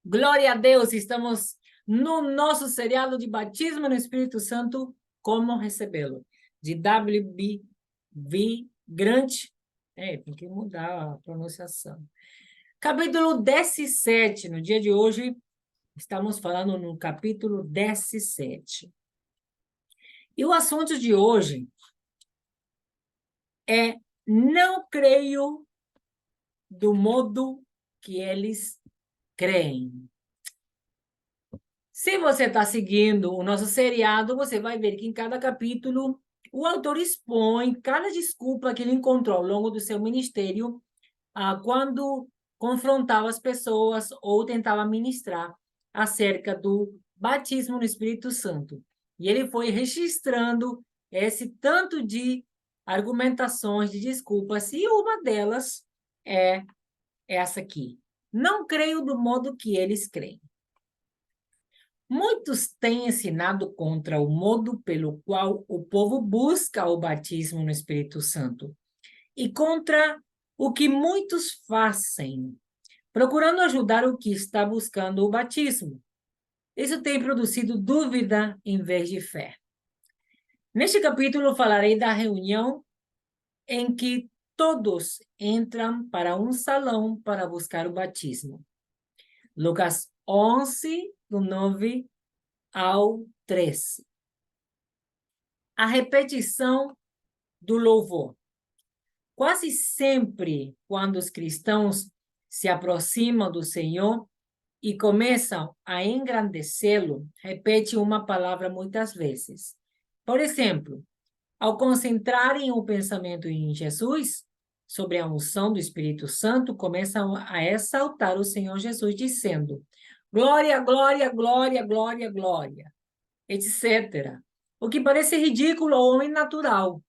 Glória a Deus, estamos no nosso seriado de batismo no Espírito Santo, como recebê-lo, de W.B. Grant. Tem que mudar a pronunciação. Capítulo 17, no dia de hoje, estamos falando no capítulo 17. E o assunto de hoje é: não creio do modo que eles creem. Se você está seguindo o nosso seriado, você vai ver que em cada capítulo o autor expõe cada desculpa que ele encontrou ao longo do seu ministério quando confrontava as pessoas ou tentava ministrar acerca do batismo no Espírito Santo. E ele foi registrando esse tanto de argumentações, de desculpas, e uma delas é essa aqui: não creio do modo que eles creem. Muitos têm ensinado contra o modo pelo qual o povo busca o batismo no Espírito Santo e contra o que muitos fazem, procurando ajudar o que está buscando o batismo. Isso tem produzido dúvida em vez de fé. Neste capítulo falarei da reunião em que todos entram para um salão para buscar o batismo. Lucas 11, do 9 ao 13. A repetição do louvor. Quase sempre, quando os cristãos se aproximam do Senhor e começam a engrandecê-lo, repete uma palavra muitas vezes. Por exemplo, ao concentrarem o pensamento em Jesus, sobre a unção do Espírito Santo, começam a exaltar o Senhor Jesus, dizendo: glória, glória, glória, glória, glória, etc. O que parece ridículo ou inatural.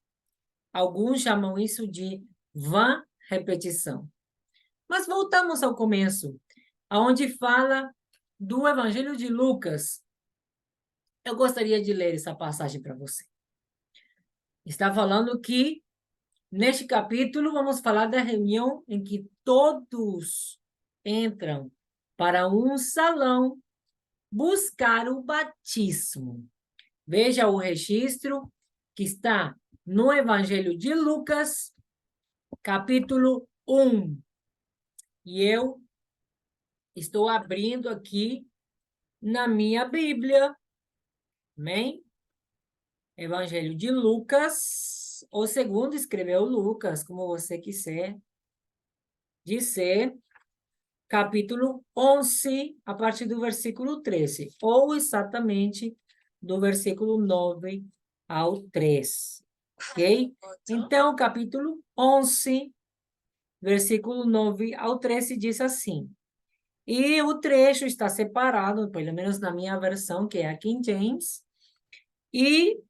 Alguns chamam isso de vã repetição. Mas voltamos ao começo, onde fala do Evangelho de Lucas. Eu gostaria de ler essa passagem para você. Está falando que, neste capítulo, vamos falar da reunião em que todos entram para um salão buscar o batismo. Veja o registro que está no Evangelho de Lucas, capítulo 1. E eu estou abrindo aqui na minha Bíblia, amém? Evangelho de Lucas, ou segundo escreveu Lucas, como você quiser dizer, capítulo 11, a partir do versículo 13, ou exatamente do versículo 9 ao 13, ok? Então, capítulo 11, versículo 9 ao 13 diz assim: e o trecho está separado, pelo menos na minha versão, que é a King James, e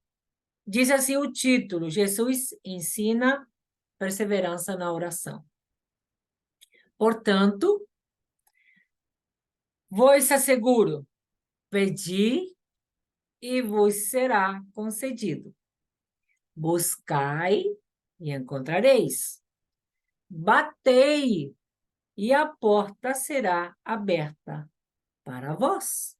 diz assim o título: Jesus ensina perseverança na oração. Portanto, vos asseguro, pedi e vos será concedido. Buscai e encontrareis. Batei e a porta será aberta para vós.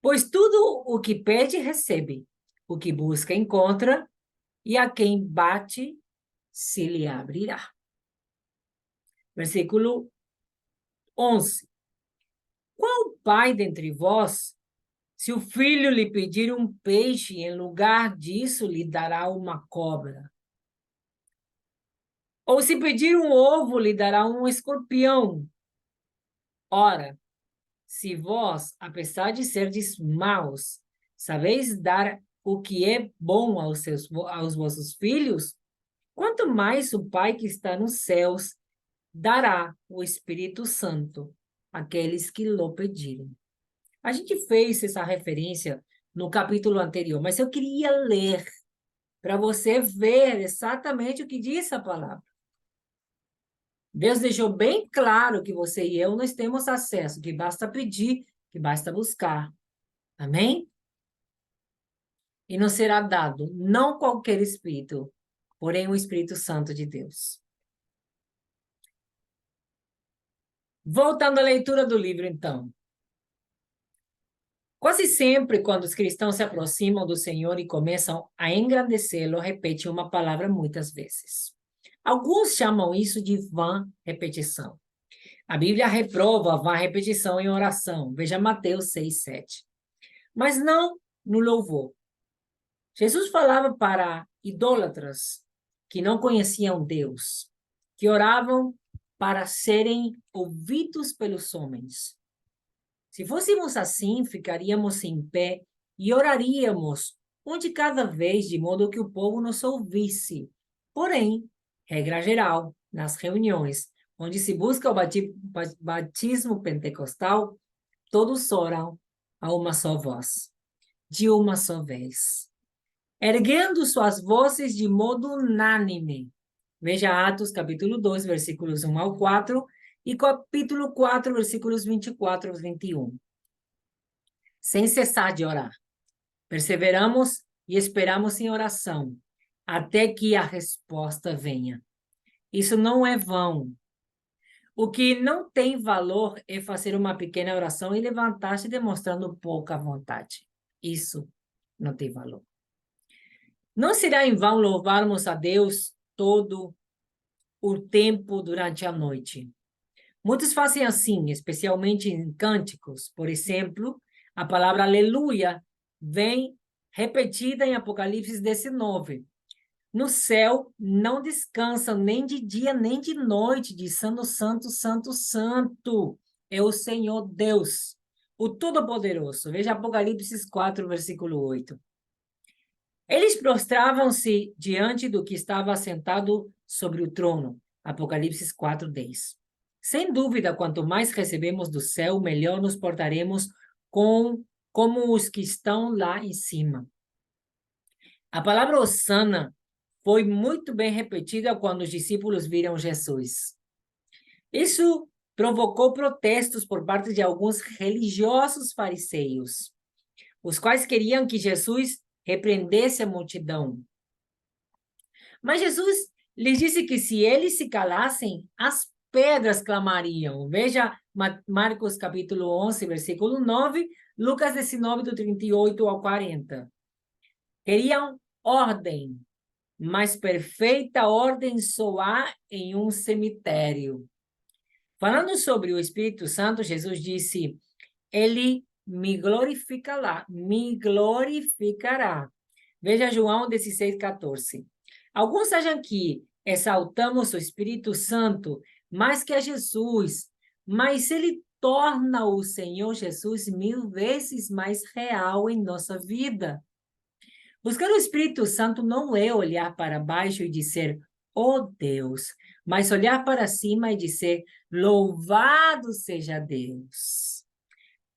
Pois tudo o que pede, recebe. O que busca, encontra. E a quem bate, se lhe abrirá. Versículo 11. Qual pai dentre vós, se o filho lhe pedir um peixe, em lugar disso lhe dará uma cobra? Ou se pedir um ovo, lhe dará um escorpião? Ora, se vós, apesar de serdes maus, sabeis dar o que é bom aos vossos filhos, quanto mais o Pai que está nos céus dará o Espírito Santo àqueles que lhe pedirem. A gente fez essa referência no capítulo anterior, mas eu queria ler para você ver exatamente o que diz a palavra. Deus deixou bem claro que você e eu nós temos acesso, que basta pedir, que basta buscar. Amém? E nos será dado não qualquer espírito, porém o Espírito Santo de Deus. Voltando à leitura do livro, então. Quase sempre, quando os cristãos se aproximam do Senhor e começam a engrandecê-lo, repetem uma palavra muitas vezes. Alguns chamam isso de vã repetição. A Bíblia reprova a vã repetição em oração. Veja Mateus 6, 7. Mas não no louvor. Jesus falava para idólatras que não conheciam Deus, que oravam para serem ouvidos pelos homens. Se fôssemos assim, ficaríamos em pé e oraríamos um de cada vez, de modo que o povo nos ouvisse. Porém, regra geral, nas reuniões onde se busca o batismo pentecostal, todos oram a uma só voz, de uma só vez, erguendo suas vozes de modo unânime. Veja Atos, capítulo 2, versículos 1 ao 4, e capítulo 4, versículos 24 ao 21. Sem cessar de orar. Perseveramos e esperamos em oração, até que a resposta venha. Isso não é vão. O que não tem valor é fazer uma pequena oração e levantar-se demonstrando pouca vontade. Isso não tem valor. Não será em vão louvarmos a Deus todo o tempo durante a noite. Muitos fazem assim, especialmente em cânticos. Por exemplo, a palavra aleluia vem repetida em Apocalipse 19. No céu não descansam nem de dia nem de noite, dizendo santo, santo, santo é o Senhor Deus, o Todo-Poderoso. Veja Apocalipse 4, versículo 8. Eles prostravam-se diante do que estava sentado sobre o trono. Apocalipse 4, 10. Sem dúvida, quanto mais recebemos do céu, melhor nos portaremos como os que estão lá em cima. A palavra Hosana foi muito bem repetida quando os discípulos viram Jesus. Isso provocou protestos por parte de alguns religiosos fariseus, os quais queriam que Jesus repreendesse a multidão. Mas Jesus lhes disse que se eles se calassem, as pedras clamariam. Veja Marcos capítulo 11, versículo 9, Lucas 19, do 38 ao 40. Queriam ordem, mas perfeita ordem só há em um cemitério. Falando sobre o Espírito Santo, Jesus disse, ele me glorificará. Veja João 16, 14. Alguns acham que exaltamos o Espírito Santo mais que a Jesus, mas ele torna o Senhor Jesus 1000 vezes mais real em nossa vida. Buscar o Espírito Santo não é olhar para baixo e dizer, oh Deus, mas olhar para cima e dizer, louvado seja Deus.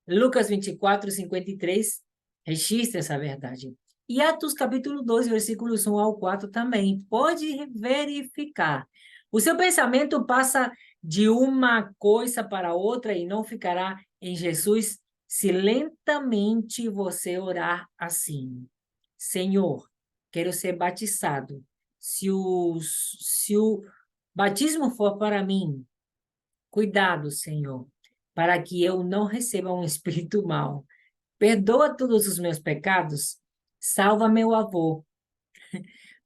Lucas 24, 53 registra essa verdade. E Atos capítulo 2, versículos 1 ao 4 também. Pode verificar. O seu pensamento passa de uma coisa para outra e não ficará em Jesus se lentamente você orar assim. Senhor, quero ser batizado. Se o batismo for para mim, cuidado, Senhor, para que eu não receba um espírito mau. Perdoa todos os meus pecados, salva meu avô.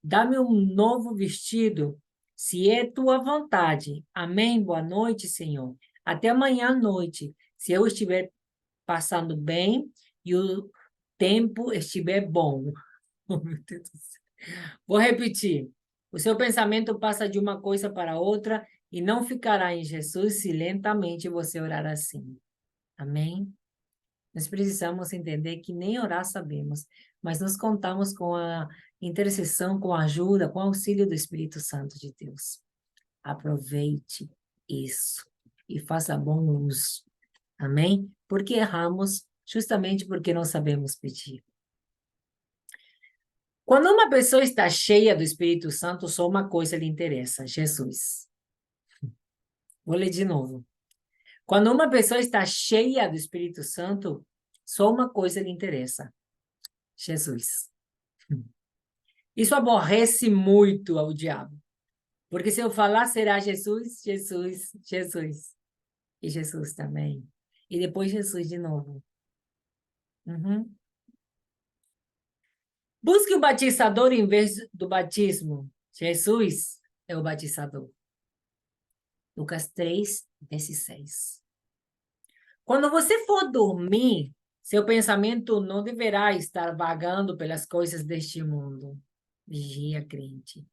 Dá-me um novo vestido, se é tua vontade. Amém. Boa noite, Senhor. Até amanhã à noite, se eu estiver passando bem e o tempo estiver bom. Oh, meu Deus do céu. Vou repetir. O seu pensamento passa de uma coisa para outra e não ficará em Jesus se lentamente você orar assim. Amém? Nós precisamos entender que nem orar sabemos, mas nós contamos com a intercessão, com a ajuda, com o auxílio do Espírito Santo de Deus. Aproveite isso e faça bom uso. Amém? Porque erramos justamente porque não sabemos pedir. Quando uma pessoa está cheia do Espírito Santo, só uma coisa lhe interessa: Jesus. Vou ler de novo. Quando uma pessoa está cheia do Espírito Santo, só uma coisa lhe interessa: Jesus. Isso aborrece muito ao diabo. Porque se eu falar, será Jesus, Jesus, Jesus. E Jesus também. E depois Jesus de novo. Uhum. Busque o batizador em vez do batismo. Jesus é o batizador. Lucas 3:16. Quando você for dormir, seu pensamento não deverá estar vagando pelas coisas deste mundo. Vigia, crente.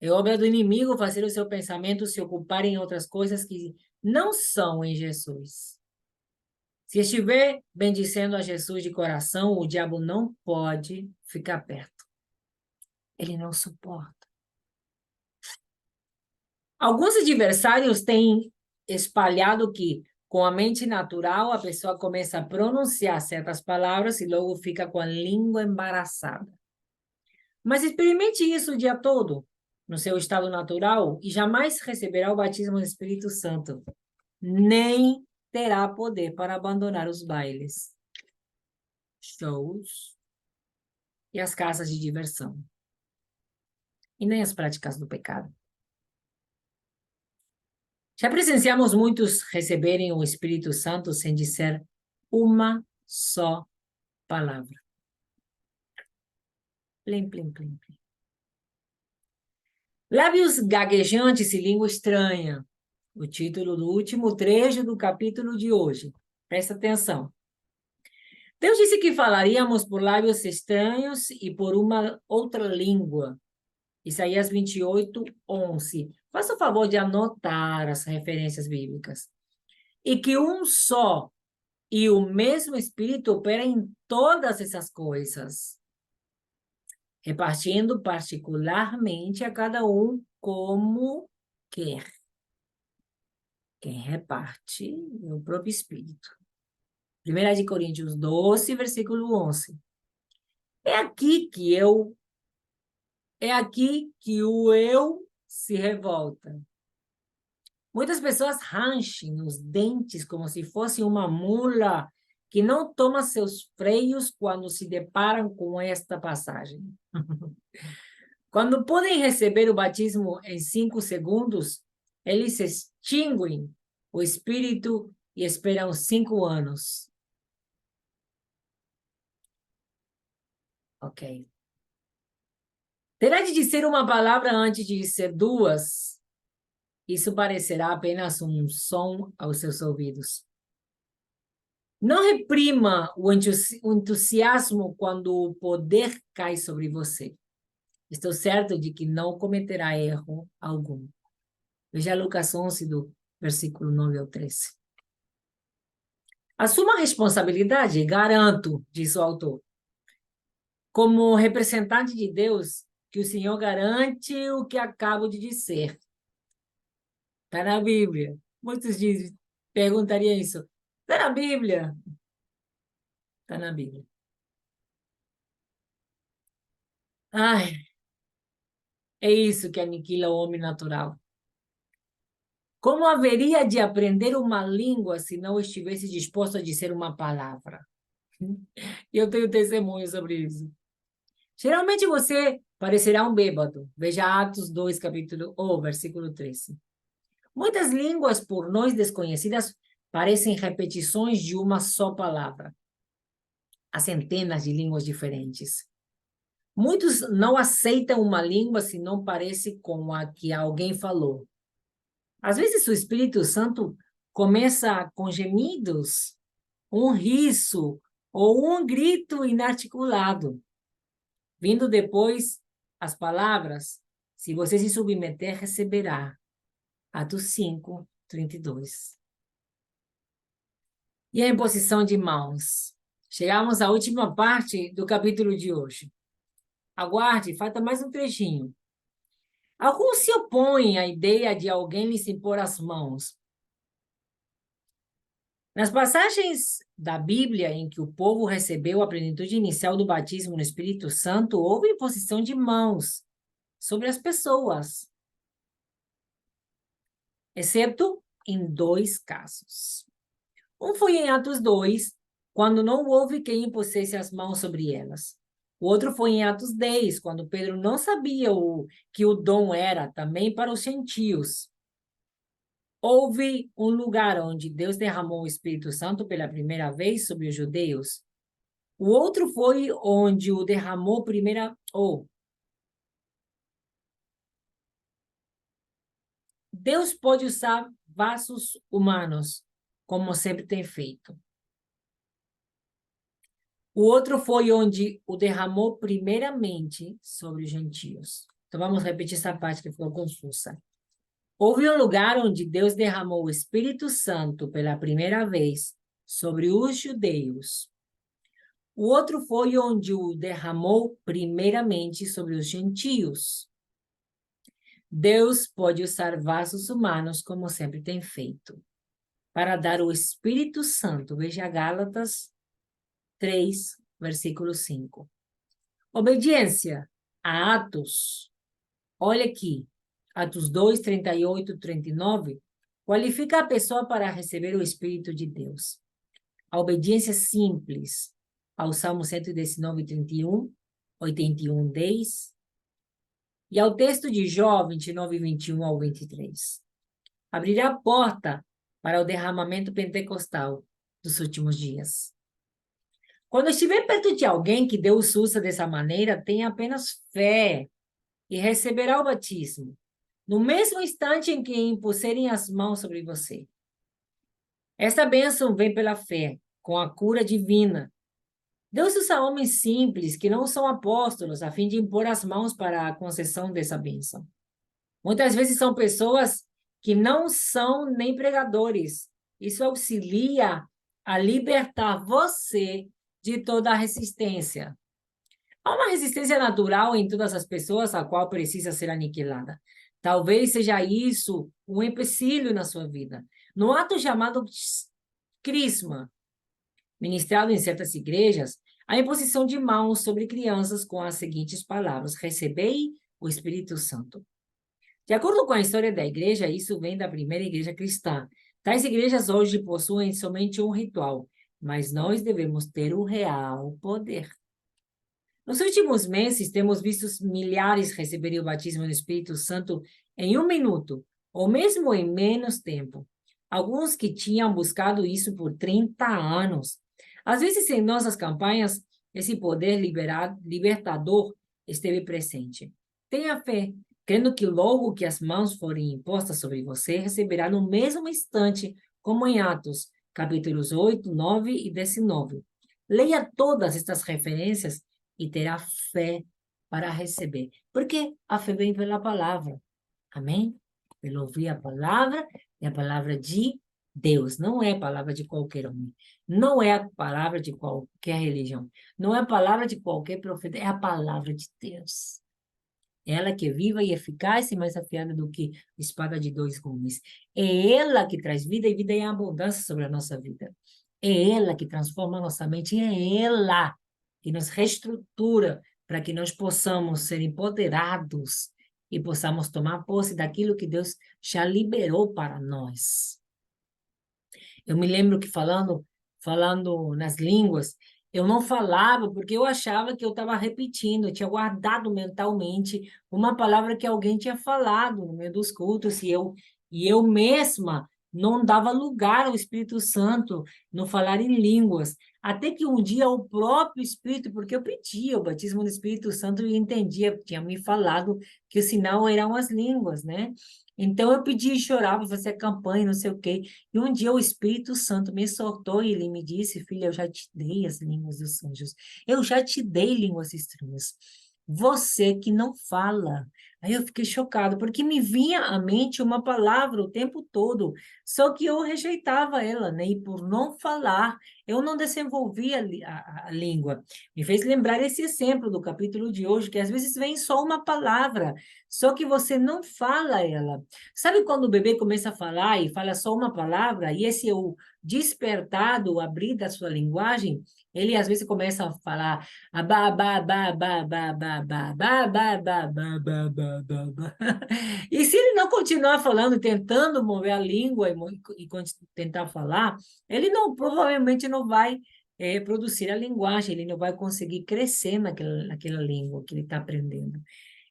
É obra do inimigo fazer o seu pensamento se ocupar em outras coisas que não são em Jesus. Se estiver bendizendo a Jesus de coração, o diabo não pode ficar perto. Ele não suporta. Alguns adversários têm espalhado que, com a mente natural, a pessoa começa a pronunciar certas palavras e logo fica com a língua embaraçada. Mas experimente isso o dia todo, no seu estado natural, e jamais receberá o batismo do Espírito Santo, nem terá poder para abandonar os bailes, shows e as casas de diversão, e nem as práticas do pecado. Já presenciamos muitos receberem o Espírito Santo sem dizer uma só palavra. Plim, plim, plim, plim. Lábios gaguejantes e língua estranha. O título do último trecho do capítulo de hoje. Presta atenção. Deus disse que falaríamos por lábios estranhos e por uma outra língua. Isaías 28:11. Faça o favor de anotar as referências bíblicas. E que um só e o mesmo Espírito opera em todas essas coisas, repartindo particularmente a cada um como quer. Quem reparte é o próprio Espírito. 1 de Coríntios 12, versículo 11. É aqui que o eu se revolta. Muitas pessoas ranchem os dentes como se fosse uma mula que não toma seus freios quando se deparam com esta passagem. Quando podem receber o batismo em 5 segundos, eles extinguem o espírito e esperam 5 anos. Ok. Terá de dizer uma palavra antes de dizer duas. Isso parecerá apenas um som aos seus ouvidos. Não reprima o entusiasmo quando o poder cai sobre você. Estou certo de que não cometerá erro algum. Veja Lucas 11, do versículo 9 ao 13. Assuma a responsabilidade, garanto, diz o autor. Como representante de Deus, que o Senhor garante o que acabo de dizer. Está na Bíblia. Muitos dizem, perguntariam isso. Está na Bíblia? Está na Bíblia. Ai, é isso que aniquila o homem natural. Como haveria de aprender uma língua se não estivesse disposto a dizer uma palavra? E eu tenho testemunho sobre isso. Geralmente você parecerá um bêbado. Veja Atos 2, versículo 13. Muitas línguas por nós desconhecidas parecem repetições de uma só palavra. Há centenas de línguas diferentes. Muitos não aceitam uma língua se não parece com a que alguém falou. Às vezes o Espírito Santo começa com gemidos, um riso ou um grito inarticulado. Vindo depois as palavras, se você se submeter, receberá. Atos 5:32. E a imposição de mãos. Chegamos à última parte do capítulo de hoje. Aguarde, falta mais um trechinho. Alguns se opõem à ideia de alguém lhes impor as mãos. Nas passagens da Bíblia em que o povo recebeu a plenitude inicial do batismo no Espírito Santo, houve imposição de mãos sobre as pessoas, exceto em 2 casos. Um foi em Atos 2, quando não houve quem impusesse as mãos sobre elas. O outro foi em Atos 10, quando Pedro não sabia que o dom era também para os gentios. houve um lugar onde Deus derramou o Espírito Santo pela primeira vez sobre os judeus. O outro foi onde o derramou Deus pode usar vasos humanos, como sempre tem feito. O outro foi onde o derramou primeiramente sobre os gentios. Então, vamos repetir essa parte que ficou confusa. Houve um lugar onde Deus derramou o Espírito Santo pela primeira vez sobre os judeus. O outro foi onde o derramou primeiramente sobre os gentios. Deus pode usar vasos humanos, como sempre tem feito, para dar o Espírito Santo. Veja Gálatas 3, versículo 5. Obediência a Atos. Olha aqui, Atos 2, 38, 39, qualifica a pessoa para receber o Espírito de Deus. A obediência simples ao Salmo 119, 31, 81, 10, e ao texto de Jó 29, 21 ao 23. Abrirá a porta para o derramamento pentecostal dos últimos dias. Quando estiver perto de alguém que Deus usa dessa maneira, tenha apenas fé e receberá o batismo, no mesmo instante em que impuserem as mãos sobre você. Esta bênção vem pela fé, com a cura divina. Deus usa homens simples, que não são apóstolos, a fim de impor as mãos para a concessão dessa bênção. Muitas vezes são pessoas que não são nem pregadores. Isso auxilia a libertar você de toda a resistência. Há uma resistência natural em todas as pessoas, a qual precisa ser aniquilada. Talvez seja isso um empecilho na sua vida. No ato chamado crisma, ministrado em certas igrejas, a imposição de mãos sobre crianças com as seguintes palavras: recebei o Espírito Santo. De acordo com a história da igreja, isso vem da primeira igreja cristã. Tais igrejas hoje possuem somente um ritual, mas nós devemos ter o real poder. Nos últimos meses, temos visto milhares receberem o batismo no Espírito Santo em 1 minuto, ou mesmo em menos tempo. Alguns que tinham buscado isso por 30 anos. Às vezes, em nossas campanhas, esse poder libertador esteve presente. Tenha fé, crendo que logo que as mãos forem impostas sobre você, receberá no mesmo instante, como em Atos, capítulos 8, 9 e 19. Leia todas estas referências e terá fé para receber. Porque a fé vem pela palavra. Amém? Pelo ouvir a palavra, é a palavra de Deus. Não é a palavra de qualquer homem. Não é a palavra de qualquer religião. Não é a palavra de qualquer profeta. É a palavra de Deus. Ela que é viva e eficaz e mais afiada do que espada de 2 gumes. É ela que traz vida e vida em abundância sobre a nossa vida. É ela que transforma a nossa mente. É ela que nos reestrutura para que nós possamos ser empoderados e possamos tomar posse daquilo que Deus já liberou para nós. Eu me lembro que falando nas línguas, eu não falava porque eu achava que eu estava repetindo, eu tinha guardado mentalmente uma palavra que alguém tinha falado no meio dos cultos e eu mesma não dava lugar ao Espírito Santo no falar em línguas. Até que um dia o próprio Espírito, porque eu pedia o batismo do Espírito Santo e entendia, tinha me falado que o sinal eram as línguas, né? Então eu pedi e chorava, fazia campanha, não sei o quê. E um dia o Espírito Santo me soltou e ele me disse: filha, eu já te dei as línguas dos anjos. Eu já te dei línguas estranhas. Você que não fala. Aí eu fiquei chocada, porque me vinha à mente uma palavra o tempo todo, só que eu rejeitava ela, né? E por não falar, eu não desenvolvia a língua. Me fez lembrar esse exemplo do capítulo de hoje, que às vezes vem só uma palavra, só que você não fala ela. Sabe quando o bebê começa a falar e fala só uma palavra, e esse é o despertado, o abrir da sua linguagem, ele às vezes começa a falar ba ba ba ba ba ba ba ba ba ba ba ba ba ba ba. E se ele não continuar falando, tentando mover a língua e tentar falar, ele provavelmente não vai produzir a linguagem, ele não vai conseguir crescer naquela língua que ele está aprendendo.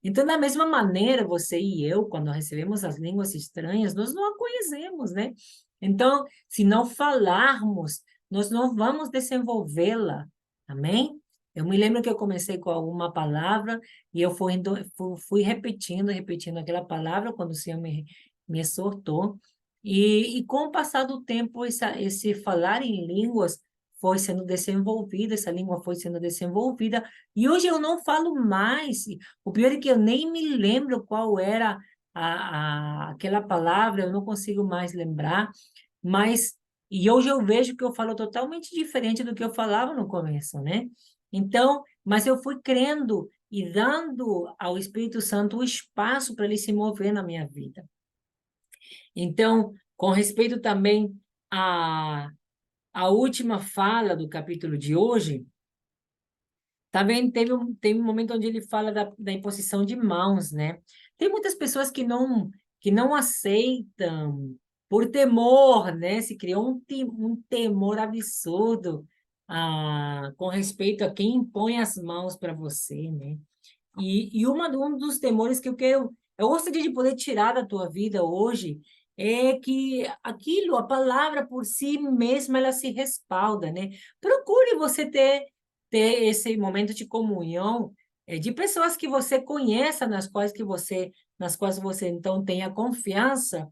Então, da mesma maneira, você e eu, quando recebemos as línguas estranhas, nós não a conhecemos, né? Então, se não falarmos, nós não vamos desenvolvê-la. Amém? Eu me lembro que eu comecei com alguma palavra e eu fui repetindo, repetindo aquela palavra quando o Senhor me exortou. E com o passar do tempo, esse falar em línguas foi sendo desenvolvido, essa língua foi sendo desenvolvida, e hoje eu não falo mais. O pior é que eu nem me lembro qual era aquela palavra, eu não consigo mais lembrar, mas e hoje eu vejo que eu falo totalmente diferente do que eu falava no começo, né? Então, mas eu fui crendo e dando ao Espírito Santo o espaço para ele se mover na minha vida. Então, com respeito também à última fala do capítulo de hoje, tá vendo? Teve um momento onde ele fala da imposição de mãos, né? Tem muitas pessoas que não aceitam por temor, né? Se criou um temor absurdo com respeito a quem impõe as mãos para você, né? E um dos temores que eu gostaria de poder tirar da tua vida hoje é que a palavra por si mesma, ela se respalda, né? Procure você ter esse momento de comunhão de pessoas que você conheça, nas quais você então tenha confiança,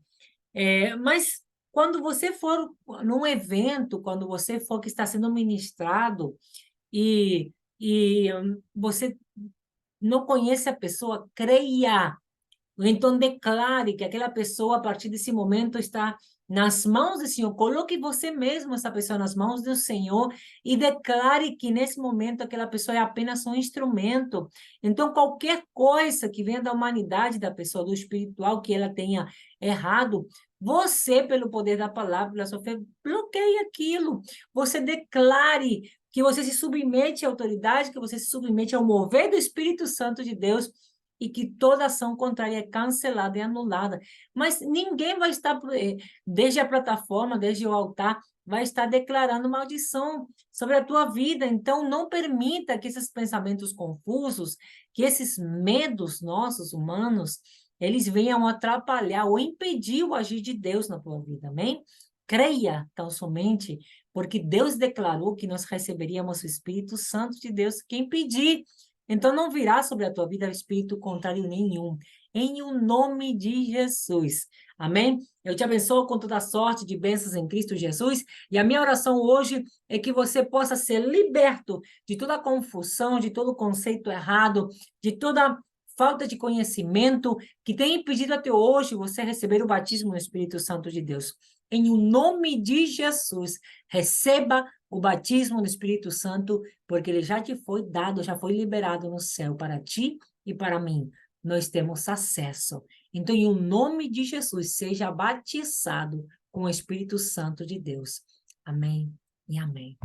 mas quando você for num evento, quando você for que está sendo ministrado e você não conhece a pessoa, creia. Então, declare que aquela pessoa, a partir desse momento, está nas mãos do Senhor. Coloque você mesmo, essa pessoa, nas mãos do Senhor e declare que, nesse momento, aquela pessoa é apenas um instrumento. Então, qualquer coisa que venha da humanidade da pessoa, do espiritual, que ela tenha errado, você, pelo poder da palavra, pela sua fé, bloqueie aquilo. Você declare que você se submete à autoridade, que você se submete ao mover do Espírito Santo de Deus, e que toda ação contrária é cancelada e anulada. Mas ninguém vai estar, desde a plataforma, desde o altar, vai estar declarando maldição sobre a tua vida. Então, não permita que esses pensamentos confusos, que esses medos nossos, humanos, eles venham atrapalhar ou impedir o agir de Deus na tua vida, amém? Creia tão somente, porque Deus declarou que nós receberíamos o Espírito Santo de Deus, quem pedir. Então, não virá sobre a tua vida espírito contrário nenhum, em o nome de Jesus. Amém? Eu te abençoo com toda sorte de bênçãos em Cristo Jesus, e a minha oração hoje é que você possa ser liberto de toda confusão, de todo conceito errado, de toda falta de conhecimento que tem impedido até hoje você receber o batismo no Espírito Santo de Deus. Em o nome de Jesus, receba o batismo no Espírito Santo, porque ele já te foi dado, já foi liberado no céu para ti e para mim. Nós temos acesso. Então, em o nome de Jesus, seja batizado com o Espírito Santo de Deus. Amém e amém.